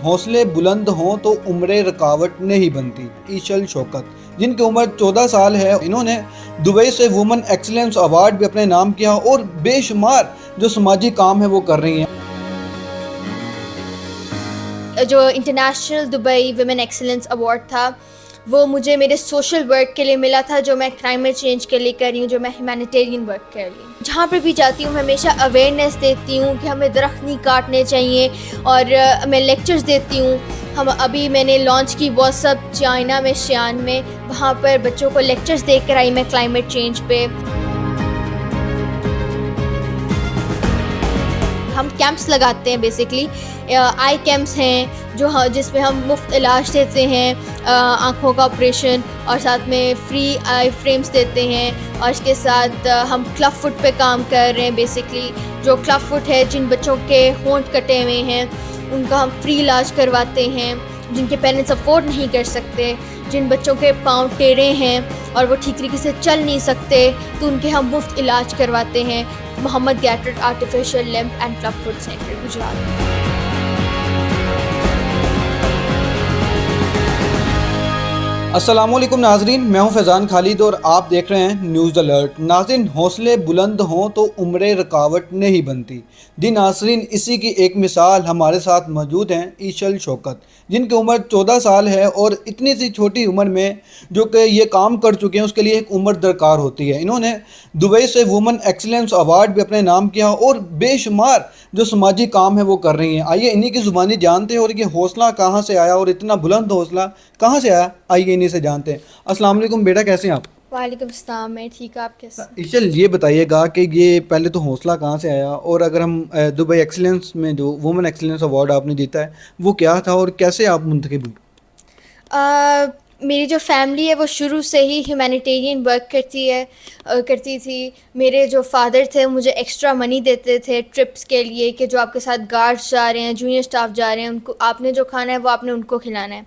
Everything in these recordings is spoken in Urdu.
حوصلے بلند ہوں تو عمریں رکاوٹ نہیں بنتی. ایشل شوکت جن کی عمر 14 سال ہے، انہوں نے دبئی سے وومن ایکسیلنس ایوارڈ بھی اپنے نام کیا اور بے شمار جو سماجی کام ہے وہ کر رہی ہیں. جو international Dubai women excellence award تھا وہ مجھے میرے سوشل ورک کے لیے ملا تھا، جو میں کلائمیٹ چینج کے لیے کر رہی ہوں، جو میں ہیومینیٹیرین ورک کر رہی ہوں. جہاں پہ بھی جاتی ہوں میں ہمیشہ اویئرنیس دیتی ہوں کہ ہمیں درخت نہیں کاٹنے چاہیے، اور میں لیکچرز دیتی ہوں. ابھی میں نے لانچ کی واٹس ایپ چائنا میں، شیان میں، وہاں پر بچوں کو لیکچرز دے کر آئی میں کلائمیٹ چینج پہ. ہم کیمپس لگاتے ہیں، بیسکلی آئی کیمپس ہیں جس میں ہم مفت علاج دیتے ہیں، آنکھوں کا آپریشن، اور ساتھ میں فری آئی فریمز دیتے ہیں. اور اس کے ساتھ ہم کلب فٹ پہ کام کر رہے ہیں. بیسکلی جو کلب فٹ ہے، جن بچوں کے ہونٹ کٹے ہوئے ہیں ان کا ہم فری علاج کرواتے ہیں، جن کے پیرنٹس افورڈ نہیں کر سکتے، جن بچوں کے پاؤں ٹیڑھے ہیں اور وہ ٹھیک طریقے سے چل نہیں سکتے، تو ان کے ہم مفت علاج کرواتے ہیں. محمد گیٹرڈ artificial limb and club foot centre, Gujarat. السلام علیکم ناظرین، میں ہوں فیضان خالد اور آپ دیکھ رہے ہیں نیوز الرٹ. ناظرین، حوصلے بلند ہوں تو عمریں رکاوٹ نہیں بنتی. جی ناظرین، اسی کی ایک مثال ہمارے ساتھ موجود ہیں ایشل شوکت، جن کی عمر 14 سال ہے، اور اتنی سی چھوٹی عمر میں جو کہ یہ کام کر چکے ہیں اس کے لیے ایک عمر درکار ہوتی ہے. انہوں نے دبئی سے وومن ایکسیلنس ایوارڈ بھی اپنے نام کیا اور بے شمار جو سماجی کام ہے وہ کر رہی ہیں. آئیے انہی کی زبانی جانتے ہیں اور یہ حوصلہ کہاں سے آیا اور اتنا بلند حوصلہ کہاں سے آیا، آئیے انہی سے جانتے ہیں. السلام علیکم بیٹا، کیسے ہیں آپ؟ وعلیکم السلام، میں ٹھیک. آپ کیسے؟ ایشل، یہ بتائیے گا کہ یہ پہلے تو حوصلہ کہاں سے آیا، اور اگر ہم دبئی ایکسیلنس میں جو وومن ایکسیلنس ایوارڈ آپ نے جیتا ہے وہ کیا تھا اور کیسے آپ منتخب ہوئی؟ میری جو فیملی ہے وہ شروع سے ہی ہیومینیٹیرین ورک کرتی تھی. میرے جو فادر تھے مجھے ایکسٹرا منی دیتے تھے ٹرپس کے لیے، کہ جو آپ کے ساتھ گارڈس جا رہے ہیں، جونیئر اسٹاف جا رہے ہیں، ان کو آپ نے جو کھانا ہے وہ آپ نے ان کو کھلانا ہے.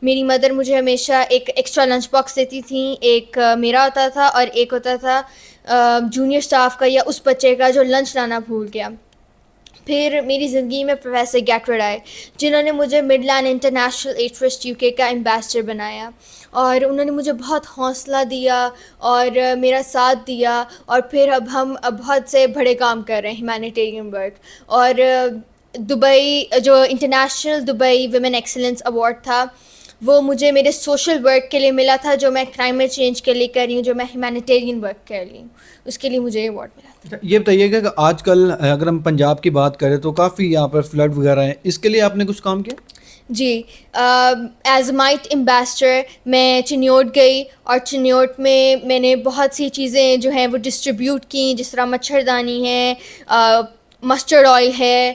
میری مدر مجھے ہمیشہ ایک ایکسٹرا لنچ باکس دیتی تھیں. ایک میرا ہوتا تھا اور ایک ہوتا تھا جونیئر اسٹاف کا یا اس بچے کا جو لنچ لانا بھول گیا. پھر میری زندگی میں پروفیسر گیٹرڈ آئے، جنہوں نے مجھے Midland International Aid Trust UK کا ایمبیسڈر بنایا، اور انہوں نے مجھے بہت حوصلہ دیا اور میرا ساتھ دیا. اور پھر اب ہم بہت سے بڑے کام کر رہے ہیں ہیومینیٹیرین ورک. اور دبئی جو international Dubai women excellence award تھا وہ مجھے میرے سوشل ورک کے لیے ملا تھا، جو میں کلائمیٹ چینج کے لیے کر رہی ہوں، جو میں ہیومینیٹیرین ورک کر رہی ہوں. اس کے لیے مجھے یہ ایوارڈ ملا تھا. یہ بتائیے گا کہ آج کل اگر ہم پنجاب کی بات کریں تو کافی یہاں پر فلڈ وغیرہ ہیں، اس کے لیے آپ نے کچھ کام کیا؟ جی، ایز مائٹ ایمبیسڈر میں چنیوٹ گئی، اور چنیوٹ میں میں نے بہت سی چیزیں جو ہیں وہ ڈسٹریبیوٹ کیں، جس طرح مچھردانی ہے، مسٹرڈ آئل ہے،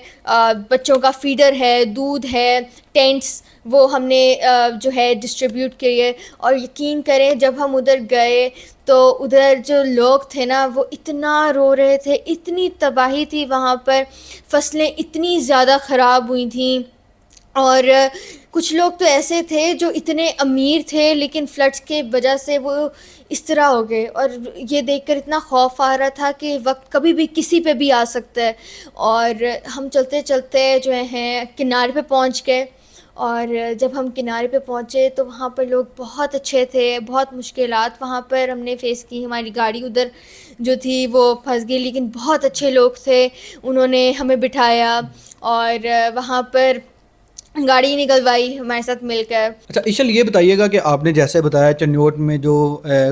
بچوں کا فیڈر ہے، دودھ ہے، ٹینٹس، وہ ہم نے جو ہے ڈسٹریبیوٹ کیے. اور یقین کریں جب ہم ادھر گئے تو ادھر جو لوگ تھے نا وہ اتنا رو رہے تھے، اتنی تباہی تھی وہاں پر، فصلیں اتنی زیادہ خراب ہوئی تھیں. اور کچھ لوگ تو ایسے تھے جو اتنے امیر تھے لیکن فلڈس کے وجہ سے وہ اس طرح ہو گئے، اور یہ دیکھ کر اتنا خوف آ رہا تھا کہ وقت کبھی بھی کسی پہ بھی آ سکتا ہے. اور ہم چلتے چلتے جو ہیں کنارے پہ پہنچ گئے، اور جب ہم کنارے پہ پہنچے تو وہاں پر لوگ بہت اچھے تھے. بہت مشکلات وہاں پر ہم نے فیس کی، ہماری گاڑی ادھر جو تھی وہ پھنس گئی، لیکن بہت اچھے لوگ تھے، انہوں نے ہمیں بٹھایا اور وہاں پر گاڑی نکلوائی ہمارے ساتھ مل کر. اچھا ایشل، یہ بتائیے گا کہ آپ نے جیسے بتایا چنیوٹ میں جو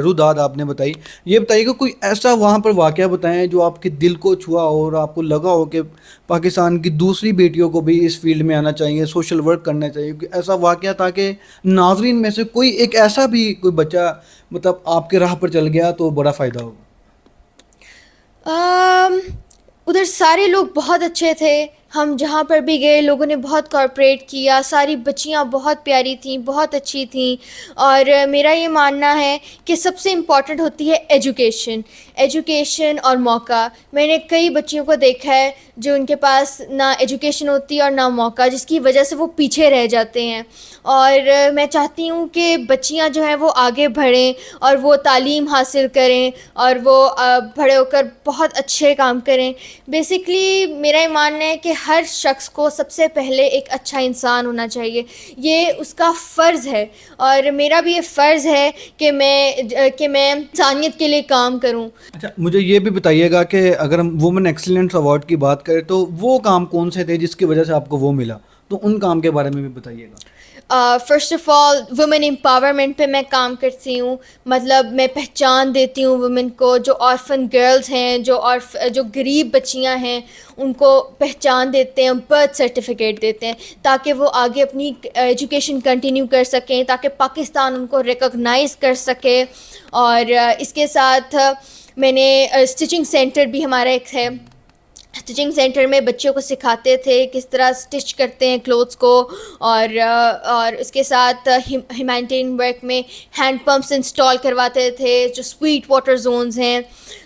روداد آپ نے بتائی، یہ بتائیے گا کوئی ایسا وہاں پر واقعہ بتائیں جو آپ کے دل کو چھوا اور آپ کو لگا ہو کہ پاکستان کی دوسری بیٹیوں کو بھی اس فیلڈ میں آنا چاہیے، سوشل ورک کرنا چاہیے، ایسا واقعہ تاکہ ناظرین میں سے کوئی ایک ایسا بھی کوئی بچہ مطلب آپ کے راہ پر چل گیا تو بڑا فائدہ ہوگا. ادھر سارے لوگ بہت اچھے تھے، ہم جہاں پر بھی گئے لوگوں نے بہت کوآپریٹ کیا، ساری بچیاں بہت پیاری تھیں، بہت اچھی تھیں. اور میرا یہ ماننا ہے کہ سب سے امپورٹنٹ ہوتی ہے ایجوکیشن اور موقع. میں نے کئی بچیوں کو دیکھا ہے جو ان کے پاس نہ ایجوکیشن ہوتی اور نہ موقع، جس کی وجہ سے وہ پیچھے رہ جاتے ہیں. اور میں چاہتی ہوں کہ بچیاں جو ہیں وہ آگے بڑھیں اور وہ تعلیم حاصل کریں اور وہ بڑے ہو کر بہت اچھے کام کریں. بیسکلی میرا یہ ماننا ہے کہ ہر شخص کو سب سے پہلے ایک اچھا انسان ہونا چاہیے، یہ اس کا فرض ہے، اور میرا بھی یہ فرض ہے کہ میں انسانیت کے لیے کام کروں۔ اچھا مجھے یہ بھی بتائیے گا کہ اگر ہم وومن ایکسیلنس ایوارڈ کی بات کریں تو وہ کام کون سے تھے جس کی وجہ سے آپ کو وہ ملا، تو ان کام کے بارے میں بھی بتائیے گا۔ First of all women empowerment پہ میں کام کرتی ہوں، مطلب میں پہچان دیتی ہوں وومن کو، جو آرفن گرلز ہیں، جو غریب بچیاں ہیں، ان کو پہچان دیتے ہیں، برتھ سرٹیفکیٹ دیتے ہیں تاکہ وہ آگے اپنی ایجوکیشن کنٹینیو کر سکیں، تاکہ پاکستان ان کو ریکگنائز کر سکے۔ اور اس کے ساتھ میں نے اسٹچنگ سینٹر بھی ہمارا ایک ہے، اسٹچنگ سینٹر میں بچوں کو سکھاتے تھے کس طرح اسٹچ کرتے ہیں کلوتھس کو، اور اس کے ساتھ ہیومینٹین ورک میں ہینڈ پمپس انسٹال کرواتے تھے جو سویٹ واٹر زونز ہیں،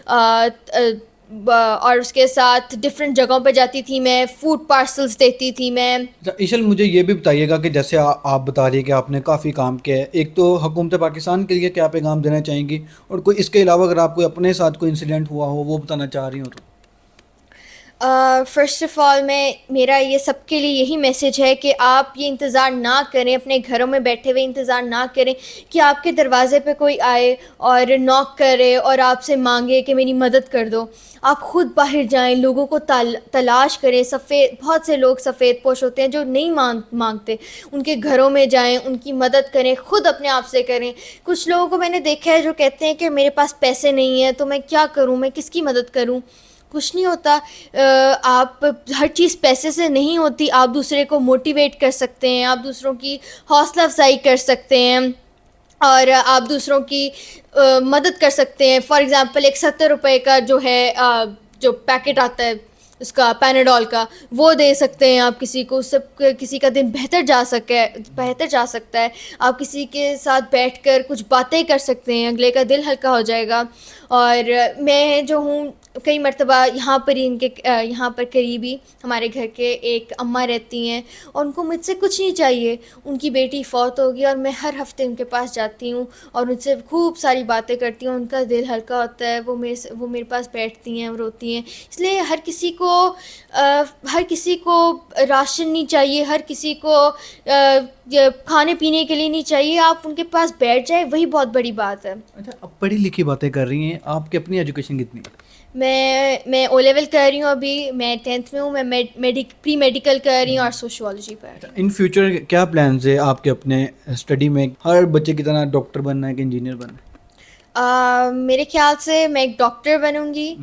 اور اس کے ساتھ ڈفرینٹ جگہوں پہ جاتی تھی، میں فوڈ پارسلز دیتی تھی میں۔ اچھا ایشل مجھے یہ بھی بتائیے گا کہ جیسے آپ بتا رہی ہیں کہ آپ نے کافی کام کیا ہے، ایک تو حکومت پاکستان کے لیے کیا پیغام دینا چاہیں گی، اور کوئی اس کے علاوہ اگر آپ کو اپنے ساتھ کوئی انسیڈنٹ ہوا ہو وہ بتانا چاہ رہی ہوں تو؟ فرسٹ آف آل میرا یہ سب کے لیے یہی میسیج ہے کہ آپ یہ انتظار نہ کریں، اپنے گھروں میں بیٹھے ہوئے انتظار نہ کریں کہ آپ کے دروازے پہ کوئی آئے اور ناک کرے اور آپ سے مانگے کہ میری مدد کر دو۔ آپ خود باہر جائیں، لوگوں کو تلاش کریں، بہت سے لوگ سفید پوش ہوتے ہیں جو نہیں مانگتے، ان کے گھروں میں جائیں، ان کی مدد کریں، خود اپنے آپ سے کریں۔ کچھ لوگوں کو میں نے دیکھا ہے جو کہتے ہیں کہ میرے پاس پیسے نہیں ہیں تو میں کیا کروں، میں کس کی مدد کروں۔ کچھ نہیں ہوتا، آپ ہر چیز پیسے سے نہیں ہوتی، آپ دوسرے کو موٹیویٹ کر سکتے ہیں، آپ دوسروں کی حوصلہ افزائی کر سکتے ہیں، اور آپ دوسروں کی مدد کر سکتے ہیں۔ فار ایگزامپل ایک 70 روپے کا جو ہے جو پیکٹ آتا ہے اس کا پیناڈول کا، وہ دے سکتے ہیں آپ کسی کو، اس سے کسی کا دن بہتر جا سکتا ہے۔ آپ کسی کے ساتھ بیٹھ کر کچھ باتیں کر سکتے ہیں، اگلے کا دل ہلکا ہو جائے گا۔ اور میں جو ہوں کئی مرتبہ یہاں پر قریبی ہمارے گھر کے ایک اماں رہتی ہیں، اور ان کو مجھ سے کچھ نہیں چاہیے، ان کی بیٹی فوت ہوگی اور میں ہر ہفتے ان کے پاس جاتی ہوں اور ان سے خوب ساری باتیں کرتی ہوں، ان کا دل ہلکا ہوتا ہے، وہ میرے پاس بیٹھتی ہیں، روتی ہیں۔ اس لیے ہر کسی کو راشن نہیں چاہیے، ہر کسی کو کھانے پینے کے لیے نہیں چاہیے، آپ ان کے پاس بیٹھ جائیں، وہی بہت بڑی بات ہے۔ اچھا اب پڑھی لکھی باتیں کر رہی ہیں، آپ کی اپنی ایجوکیشن کتنی ہے؟ میں او لیول کر رہی ہوں، ابھی میں 10th میں ہوں، میں پری میڈیکل کر رہی ہوں اور سوشیولوجی پڑھ رہی ہوں۔ ان فیوچر کیا پلانز ہے آپ کے اپنے اسٹڈی میں؟ ہر بچے کی طرح ڈاکٹر بننا ہے کہ انجینئر بننا ہے؟ میرے خیال سے میں ایک ڈاکٹر بنوں گی،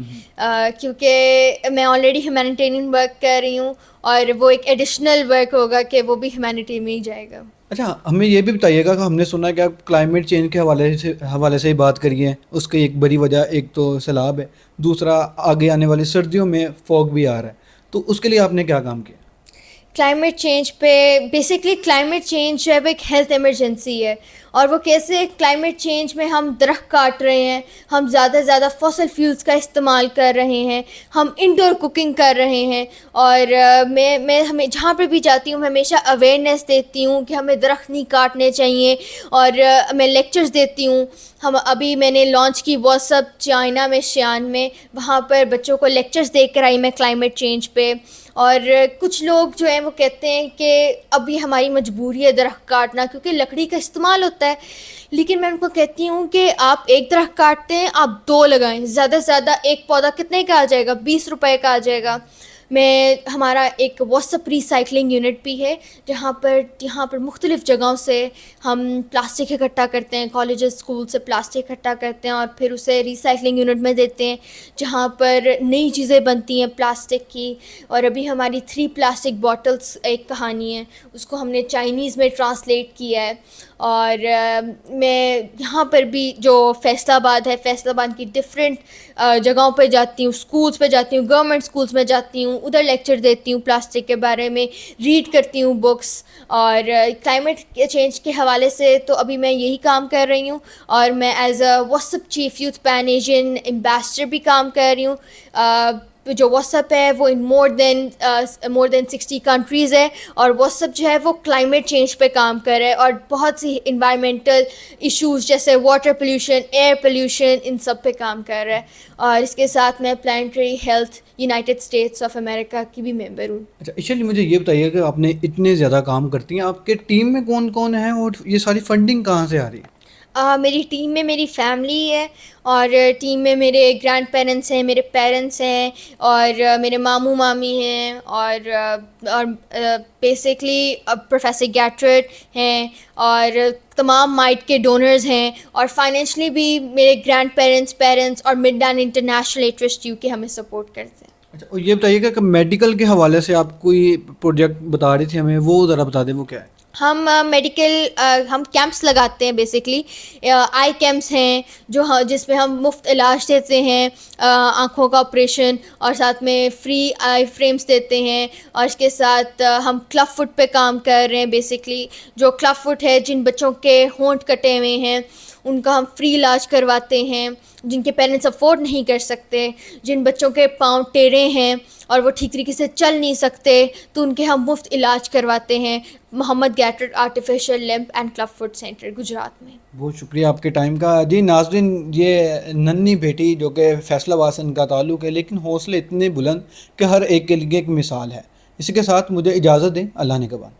کیونکہ میں آلریڈی ہیومینیٹیرین ورک کر رہی ہوں، اور وہ ایک ایڈیشنل ورک ہوگا کہ وہ بھی ہیومینٹی میں ہی جائے گا۔ اچھا ہمیں یہ بھی بتائیے گا کہ ہم نے سنا کہ آپ کلائمیٹ چینج کے حوالے سے ہی بات کریے، اس کی ایک بڑی وجہ ایک تو سیلاب ہے، دوسرا آگے آنے والی سردیوں میں فوگ بھی آ رہا ہے، تو اس کے لیے آپ نے کیا کام کیا؟ کلائمیٹ چینج پہ بیسکلی کلائمیٹ چینج جو ہے وہ ایک ہیلتھ ایمرجنسی ہے، اور وہ کیسے کلائمیٹ چینج میں ہم درخت کاٹ رہے ہیں، ہم زیادہ سے زیادہ فوسل فیولز کا استعمال کر رہے ہیں، ہم انڈور کوکنگ کر رہے ہیں، اور میں ہمیں جہاں پہ بھی جاتی ہوں میں ہمیشہ اویئرنیس دیتی ہوں کہ ہمیں درخت نہیں کاٹنے چاہیے، اور میں لیکچرز دیتی ہوں۔ ابھی میں نے لانچ کی واٹس ایپ چائنا میں، شیان میں، وہاں پر بچوں کو لیکچرز دے کر آئی میں کلائمیٹ چینج پہ۔ اور کچھ لوگ جو ہیں وہ کہتے ہیں کہ ابھی ہماری مجبوری ہے درخت کاٹنا کیونکہ لکڑی کا استعمال ہوتا ہے، لیکن میں ان کو کہتی ہوں کہ آپ ایک درخت کاٹتے ہیں، آپ 2 لگائیں، زیادہ سے زیادہ ایک پودا کتنے کا آ جائے گا؟ 20 روپے کا آ جائے گا۔ ہمارا ایک واٹس ایپ ریسائکلنگ یونٹ بھی ہے یہاں پر مختلف جگہوں سے ہم پلاسٹک اکٹھا کرتے ہیں، کالجز اسکول سے پلاسٹک اکٹھا کرتے ہیں اور پھر اسے ریسائکلنگ یونٹ میں دیتے ہیں جہاں پر نئی چیزیں بنتی ہیں پلاسٹک کی۔ اور ابھی ہماری 3 پلاسٹک بوٹلس ایک کہانی ہے، اس کو ہم نے چائنیز میں ٹرانسلیٹ کیا ہے۔ اور میں یہاں پر بھی جو فیصل آباد ہے، فیصل آباد کی ڈفرینٹ جگہوں پہ جاتی ہوں، اسکولس پہ جاتی ہوں، گورنمنٹ اسکولس میں جاتی ہوں، ادھر لیکچر دیتی ہوں پلاسٹک کے بارے میں، ریڈ کرتی ہوں بکس۔ اور کلائمیٹ چینج کے حوالے سے تو ابھی میں یہی کام کر رہی ہوں، اور میں as a WhatsApp chief youth pan Asian ambassador بھی کام کر رہی ہوں۔ جو واٹس ایپ ہے وہ ان مور دین 60 کنٹریز ہے, اور واٹس ایپ جو ہے وہ کلائمیٹ چینج پہ کام کر رہا ہے اور بہت سی انوائرمنٹل ایشوز جیسے واٹر پولیوشن, ایئر پولیوشن, ان سب پہ کام کر رہا ہے. اور اس کے ساتھ میں planetary health United States of America کی بھی ممبر ہوں. اچھا عشا جی, مجھے یہ بتائیے کہ آپ نے اتنے زیادہ کام کرتی ہیں, آپ کے ٹیم میں کون کون ہیں اور یہ ساری فنڈنگ کہاں سے آ رہی ہے؟ میری ٹیم میں میری فیملی ہے, اور ٹیم میں میرے گرینڈ پیرنٹس ہیں, میرے پیرنٹس ہیں, اور میرے ماموں مامی ہیں, اور بیسکلی پروفیسر گیٹرڈ ہیں, اور تمام مائٹ کے ڈونرز ہیں, اور فائنینشلی بھی میرے گرینڈ پیرنٹس اور mud and international Aid trust you کے ہمیں سپورٹ کرتے ہیں. اچھا, اور یہ بتائیے کہ میڈیکل کے حوالے سے آپ کوئی پروجیکٹ بتا رہی تھی ہمیں, وہ ذرا بتا دیں وہ کیا ہے؟ ہم ہم کیمپس لگاتے ہیں, بیسکلی آئی کیمپس ہیں جس میں ہم مفت علاج دیتے ہیں, آنکھوں کا آپریشن, اور ساتھ میں فری آئی فریمس دیتے ہیں, اور اس کے ساتھ ہم کلب فٹ پہ کام کر رہے ہیں. بیسکلی جو کلب فٹ ہے, جن بچوں کے ہونٹ کٹے ہوئے ہیں ان کا ہم فری علاج کرواتے ہیں, جن کے پیرنٹس افورڈ نہیں کر سکتے, جن بچوں کے پاؤں ٹیڑھے ہیں اور وہ ٹھیک طریقے سے چل نہیں سکتے, تو ان کے ہم مفت علاج کرواتے ہیں محمد گیٹرڈ artificial limb and club foot centre Gujarat میں. بہت شکریہ آپ کے ٹائم کا. جی ناظرین, یہ ننھی بیٹی جو کہ فیصل آباد سے ان کا تعلق ہے, لیکن حوصلے اتنے بلند کہ ہر ایک کے لیے ایک مثال ہے. اسی کے ساتھ مجھے اجازت دیں, اللہ نے کے بعد.